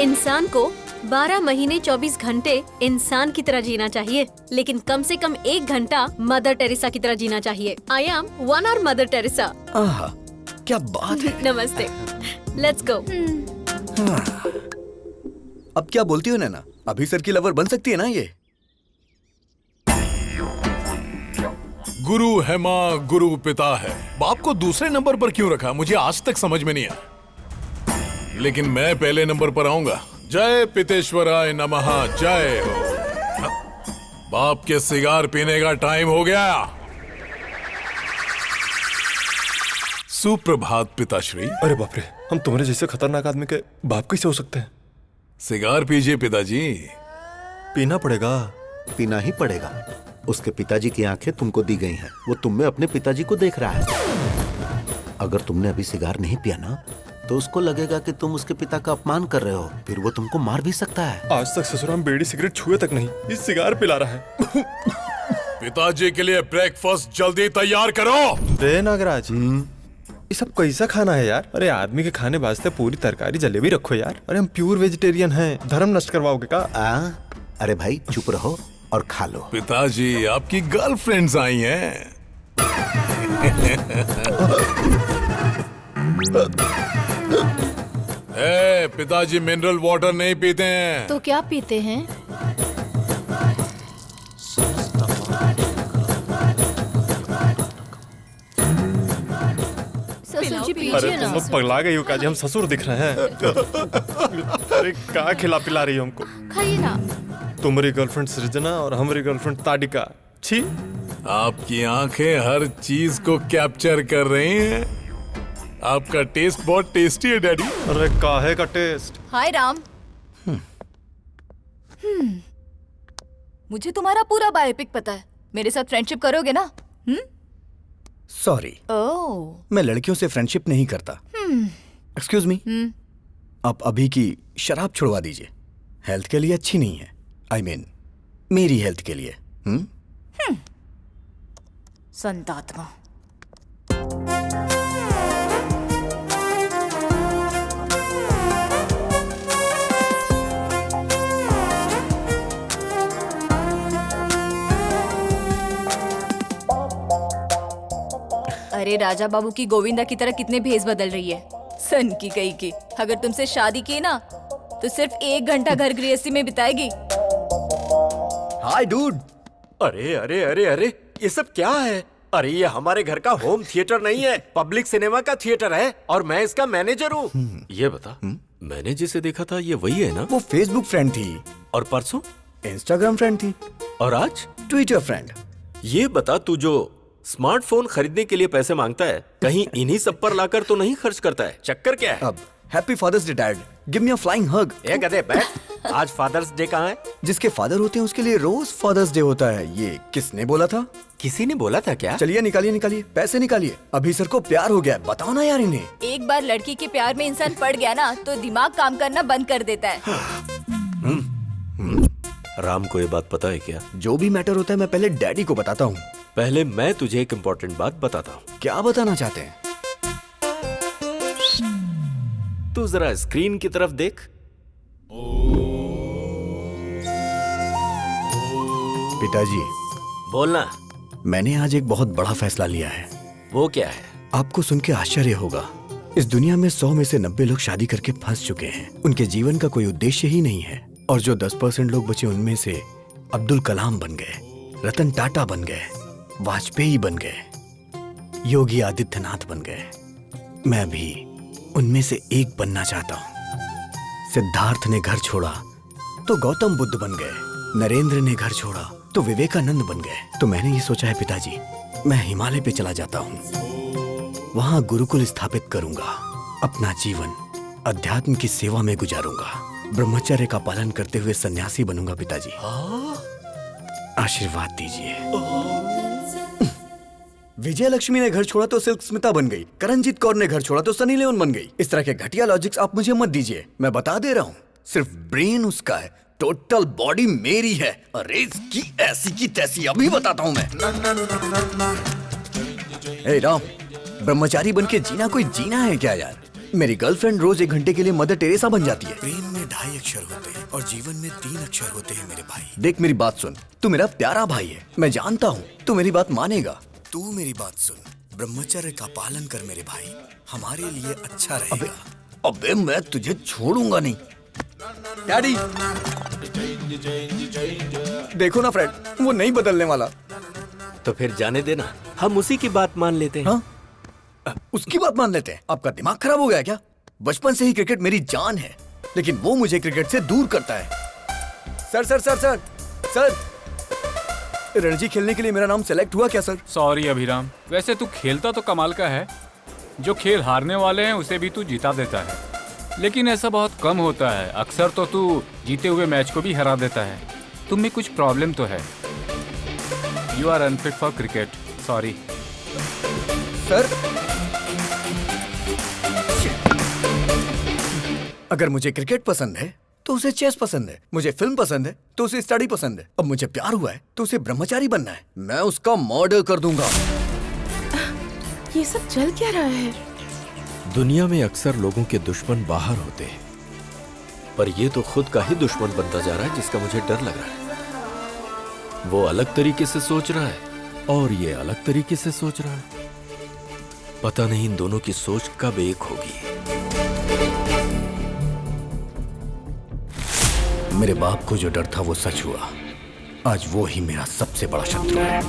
इंसान को 12 महीने 24 घंटे इंसान की तरह जीना चाहिए, लेकिन कम से कम 1 घंटा मदर टेरेसा की तरह जीना चाहिए। I am 1 hour mother Teresa. आहा, क्या बात है। नमस्ते, लेट्स गो। अब क्या बोलती हो नैना, अभी सर की लवर बन सकती है ना ये? गुरु है माँ, गुरु पिता है। बाप को दूसरे नंबर पर क्यों रखा, मुझे आज तक समझ में नहीं आया। लेकिन मैं पहले नंबर पर आऊंगा। जय पितेश्वराय नमः, जय हो। बाप के सिगार पीने का टाइम हो गया। सुप्रभात पिताश्री। अरे बाप रे, हम तुम्हारे जैसे खतरनाक आदमी के बाप कैसे हो सकते हैं? सिगार पीजिए पिताजी। पीना पड़ेगा। पीना ही पड़ेगा। उसके पिताजी की आंखें तुमको दी गई हैं। वो तुम में अपने पिताजी को देख रहा है। अगर तुमने अभी सिगार नहीं पिया ना, तो उसको लगेगा कि तुम उसके पिता का अपमान कर रहे हो, फिर वो तुमको मार भी सकता है। आज तक ससुराल में बीड़ी सिगरेट छुए तक नहीं, इस सिगार पिला रहा है। पिताजी के लिए ब्रेकफास्ट जल्दी तैयार करो। दे नागराज, ये सब कैसा खाना है यार? अरे आदमी के खाने वास्ते पूरी तरकारी जलेबी रखो यार। अरे हम प्योर वेजिटेरियन हैं, धर्म नष्ट करवाओगे का? अरे भाई चुप रहो और खा लो। पिताजी, आपकी गर्लफ्रेंड्स आई हैं। पिताजी मिनरल वाटर नहीं पीते हैं। तो क्या पीते हैं? ससुर जी अरे पीजिए तुम ना। लोग पगला गई हो का जी? हम ससुर दिख रहे हैं। अरे क्या खिला पिला रही हो हमको? खाइए ना। तुम्हारी गर्लफ्रेंड सृजना और हमारी गर्लफ्रेंड ताडिका। छी। आपकी आंखें हर चीज को कैप्चर कर रही हैं। आपका टेस्ट बहुत टेस्टी है डैडी। अरे काहे का टेस्ट? हाय राम। मुझे तुम्हारा पूरा बायोपिक पता है। मेरे साथ फ्रेंडशिप करोगे ना? सॉरी, ओह, मैं लड़कियों से फ्रेंडशिप नहीं करता। एक्सक्यूज मी, आप अभी की शराब छुड़वा दीजिए। हेल्थ के लिए अच्छी नहीं है। आई मीन मेरी हेल्थ के लिए। संतात्मा। अरे राजा बाबू की गोविंदा की तरह कितने भेस बदल रही है। सन की कही की। अगर तुमसे शादी की ना, तो सिर्फ 1 घंटा घर गृहस्थी में बिताएगी। हाय डूड। अरे अरे अरे अरे, ये सब क्या है? अरे ये हमारे घर का होम थिएटर नहीं है, पब्लिक सिनेमा का थिएटर है और मैं इसका मैनेजर हूँ। ये बता, मैंने जिसे देखा था ये वही है ना? वो फेसबुक फ्रेंड थी और परसों इंस्टाग्राम फ्रेंड थी और आज ट्विटर फ्रेंड। ये बता, तू जो स्मार्टफोन खरीदने के लिए पैसे मांगता है, कहीं इन्हीं सब पर लाकर तो नहीं खर्च करता है? चक्कर क्या है? अब happy father's day dad, give me a flying hug. ए गधे बैठ। आज फादर्स डे कहाँ है? जिसके फादर होते हैं उसके लिए रोज फादर्स डे होता है। ये किसने बोला था? किसी ने बोला था क्या? चलिए निकालिए निकालिए, पैसे निकालिए। अभी सर को प्यार हो गया है, बताओ ना यार इन्हें। एक बार लड़की के प्यार में इंसान पड़ गया ना, तो दिमाग काम करना बंद कर देता है। राम को ये बात पता है क्या? जो भी मैटर होता है मैं पहले डैडी को बताता हूँ। पहले मैं तुझे एक इम्पोर्टेंट बात बताता हूँ। क्या बताना चाहते हैं? तू जरा स्क्रीन की तरफ देख। पिताजी, बोलना। मैंने आज एक बहुत बड़ा फैसला लिया है। वो क्या है? आपको सुन के आश्चर्य होगा। इस दुनिया में 100 में से 90 लोग शादी करके फंस चुके हैं। उनके जीवन का कोई उद्देश्य ही नहीं है। और जो 10% लोग बचे, उनमें से अब्दुल कलाम बन गए, रतन टाटा बन गए, वाजपेयी बन गए, योगी आदित्यनाथ बन गए। मैं भी उनमें से एक बनना चाहता हूँ। सिद्धार्थ ने घर छोड़ा तो गौतम बुद्ध बन गए, नरेंद्र ने घर छोड़ा तो विवेकानंद बन गए। तो मैंने ये सोचा है पिताजी, मैं हिमालय पे चला जाता हूँ। वहां गुरुकुल स्थापित करूंगा। अपना जीवन अध्यात्म की सेवा में गुजारूंगा। ब्रह्मचर्य का पालन करते हुए सन्यासी बनूंगा पिताजी। आशीर्वाद दीजिए। विजय लक्ष्मी ने घर छोड़ा तो सिल्क स्मिता बन गई, करणजीत कौर ने घर छोड़ा तो सनी लियोन बन गई। इस तरह के घटिया लॉजिक्स आप मुझे मत दीजिए। मैं बता दे रहा हूँ, सिर्फ ब्रेन उसका है, टोटल बॉडी मेरी है। अरे इसकी ऐसी की तैसी अभी बताता हूँ मैं। ए राम, ब्रह्मचारी बन के जीना कोई जीना है क्या यार? मेरी गर्लफ्रेंड रोज 1 घंटे के लिए मदर टेरेसा बन जाती है। प्रेम में 2.5 अक्षर होते हैं और जीवन में 3 अक्षर होते हैं मेरे भाई। देख मेरी बात सुन, तू मेरा प्यारा भाई है, मैं जानता हूँ तू मेरी बात मानेगा। तू मेरी बात सुन, ब्रह्मचर्य का पालन कर मेरे भाई, हमारे लिए अच्छा रहेगा। अबे मैं तुझे छोड़ूंगा नहीं। डैडी देखो ना फ्रेंड, वो नहीं बदलने वाला। तो फिर जाने देना, हम उसी की बात मान लेते हैं। हाँ? उसकी बात मान लेते हैं? आपका दिमाग खराब हो गया क्या? बचपन से ही क्रिकेट मेरी जान है, लेकिन वो मुझे क्रिकेट से दूर करता है। Sir sir sir sir sir, Ranji खेलने के लिए मेरा नाम सेलेक्ट हुआ क्या सर? सॉरी अभिराम, वैसे तू खेलता तो कमाल का है। जो खेल हारने वाले हैं उसे भी तू जिता देता है, लेकिन ऐसा बहुत कम होता है। अक्सर तो तू जीते हुए मैच को भी हरा देता है। तुम में कुछ प्रॉब्लम तो है। You are unfit for cricket, sorry. Sir अगर मुझे क्रिकेट पसंद है तो उसे चेस पसंद है, मुझे फिल्म पसंद है तो उसे स्टडी पसंद है, अब मुझे प्यार हुआ है तो उसे ब्रह्मचारी बनना है। मैं उसका मर्डर कर दूंगा। ये सब चल क्या रहा है? दुनिया में अक्सर लोगों के दुश्मन बाहर होते हैं, पर ये तो खुद का ही दुश्मन बनता जा रहा है, जिसका मुझे डर लग रहा है। वो अलग तरीके से सोच रहा है और ये अलग तरीके से सोच रहा है। पता नहीं इन दोनों की सोच कब एक होगी। मेरे बाप को जो डर था वो सच हुआ। आज वो ही मेरा सबसे बड़ा शत्रु है।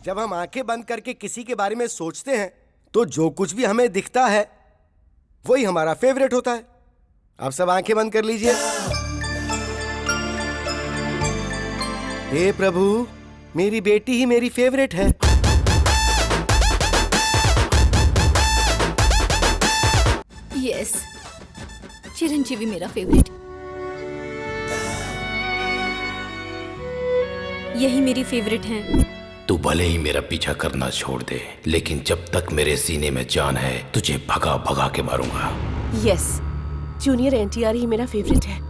जब हम आंखें बंद करके किसी के बारे में सोचते हैं तो जो कुछ भी हमें दिखता है वही हमारा फेवरेट होता है। आप सब आंखें बंद कर लीजिए। हे प्रभु, मेरी बेटी ही मेरी फेवरेट है। यस, चिरंजीवी मेरा फेवरेट। यही मेरी फेवरेट है। तू भले ही मेरा पीछा करना छोड़ दे, लेकिन जब तक मेरे सीने में जान है तुझे भगा भगा के मारूंगा। यस, जूनियर एनटीआर ही मेरा फेवरेट है।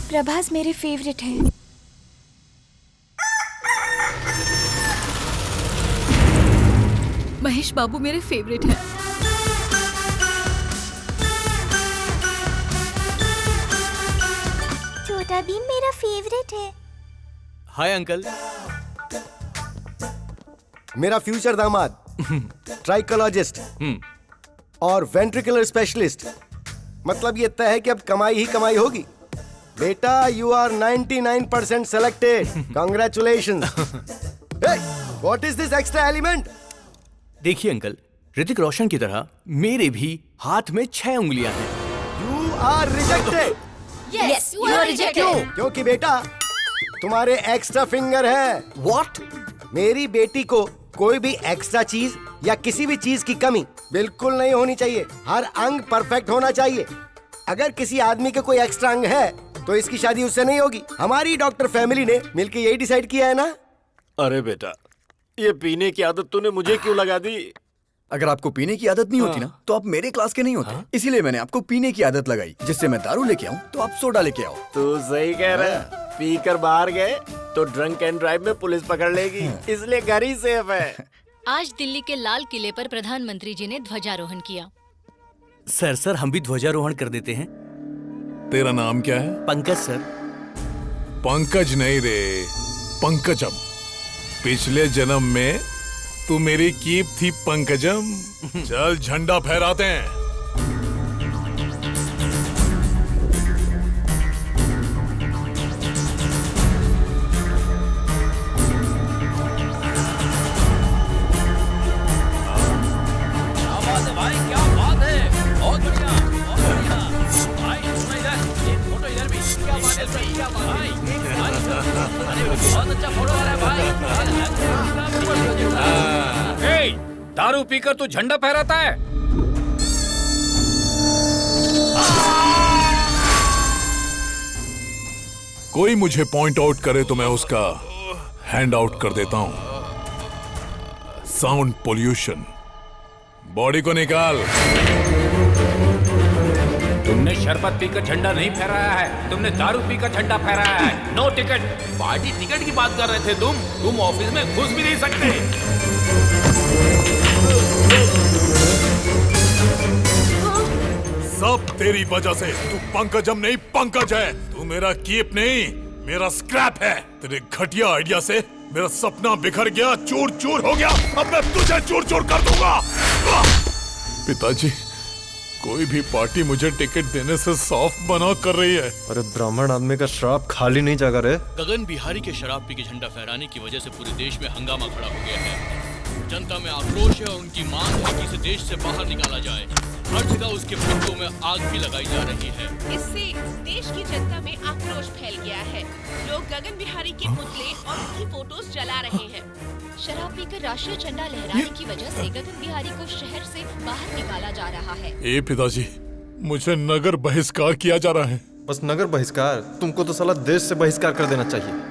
प्रभास मेरे फेवरेट है। महेश बाबू मेरे फेवरेट है। छोटा भीम मेरा फेवरेट है। Hi uncle. मेरा फ्यूचर दामाद ट्राइकोलॉजिस्ट और वेंट्रिकुलर स्पेशलिस्ट। मतलब ये तय है कि अब कमाई ही कमाई होगी। बेटा, you are 99% selected. Congratulations. What is this extra element? देखिए अंकल, ऋतिक रोशन की तरह मेरे भी हाथ में 6 उंगलियां हैं। You are rejected. Yes, you are rejected. क्योंकि बेटा तुम्हारे एक्स्ट्रा फिंगर है। व्हाट? मेरी बेटी को कोई भी एक्स्ट्रा चीज या किसी भी चीज की कमी बिल्कुल नहीं होनी चाहिए। हर अंग परफेक्ट होना चाहिए। अगर किसी आदमी के कोई एक्स्ट्रा अंग है तो इसकी शादी उससे नहीं होगी। हमारी डॉक्टर फैमिली ने मिलकर यही डिसाइड किया है ना। अरे बेटा, ये पीने की आदत तूने मुझे क्यों लगा दी? अगर आपको पीने की आदत नहीं होती ना तो आप मेरे क्लास के नहीं होते। इसीलिए मैंने आपको पीने की आदत लगाई, जिससे मैं दारू लेके आऊं तो आप सोडा लेके आओ। तू सही कह रहा है। पी कर बाहर गए तो ड्रंक एंड ड्राइव में पुलिस पकड़ लेगी, इसलिए घर ही सेफ है। आज दिल्ली के लाल किले पर प्रधानमंत्री जी ने ध्वजारोहण किया। सर हम भी ध्वजारोहण कर देते हैं। तेरा नाम क्या है? पंकज सर। पंकज नहीं रे, पंकजम। पिछले जन्म में तू मेरी कीप थी पंकजम। चल झंडा फहराते हैं। भाई क्या बात है, बहुत बढ़िया, बहुत बढ़िया। भाई एक फोटो इधर भी। क्या बात है सर, क्या बात है? अरे बहुत अच्छा फोटो आ रहा है भाई। दारू पीकर तू झंडा फहराता है? कोई मुझे पॉइंट आउट करे तो मैं उसका हैंड आउट कर देता हूं। Sound pollution. बॉडी को निकाल। तुमने तुमने शरबत पीकर झंडा नहीं फहराया है, तुमने दारू पीकर झंडा फहराया है। No ticket. पार्टी टिकट की बात कर रहे थे तुम ऑफिस में घुस भी नहीं सकते। सब तेरी वजह से। तू पंकजम नहीं पंकज है। तू मेरा कीप नहीं, मेरा स्क्रैप है। तेरे घटिया आइडिया से मेरा सपना बिखर गया, चूर चूर हो गया। अब मैं तुझे चूर चूर कर दूंगा। पिताजी, कोई भी पार्टी मुझे टिकट देने से सॉफ्ट बना कर रही है। अरे ब्राह्मण आदमी का श्राप खाली नहीं जाएगा रे। गगन बिहारी के शराब पी के झंडा फहराने की वजह से पूरे देश में हंगामा खड़ा हो गया है। जनता में आक्रोश है और उनकी मांग है कि इसे देश से बाहर निकाला जाए। हर जगह उसके पुतलों में आग भी लगाई जा रही है। इससे देश की जनता में आक्रोश फैल गया है। लोग गगन बिहारी के पुतले और उनकी फोटोज जला रहे हैं। शराब पीकर राष्ट्रीय झंडा लहराने की वजह से गगन बिहारी को शहर से बाहर निकाला जा रहा है। ए पिताजी, मुझे नगर बहिष्कार किया जा रहा है। बस नगर बहिष्कार? तुमको तो साला देश से बहिष्कार कर देना चाहिए।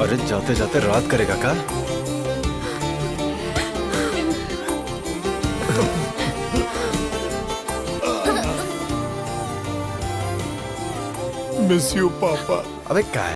अरे जाते जाते रात करेगा का? मिस यू पापा। अबे का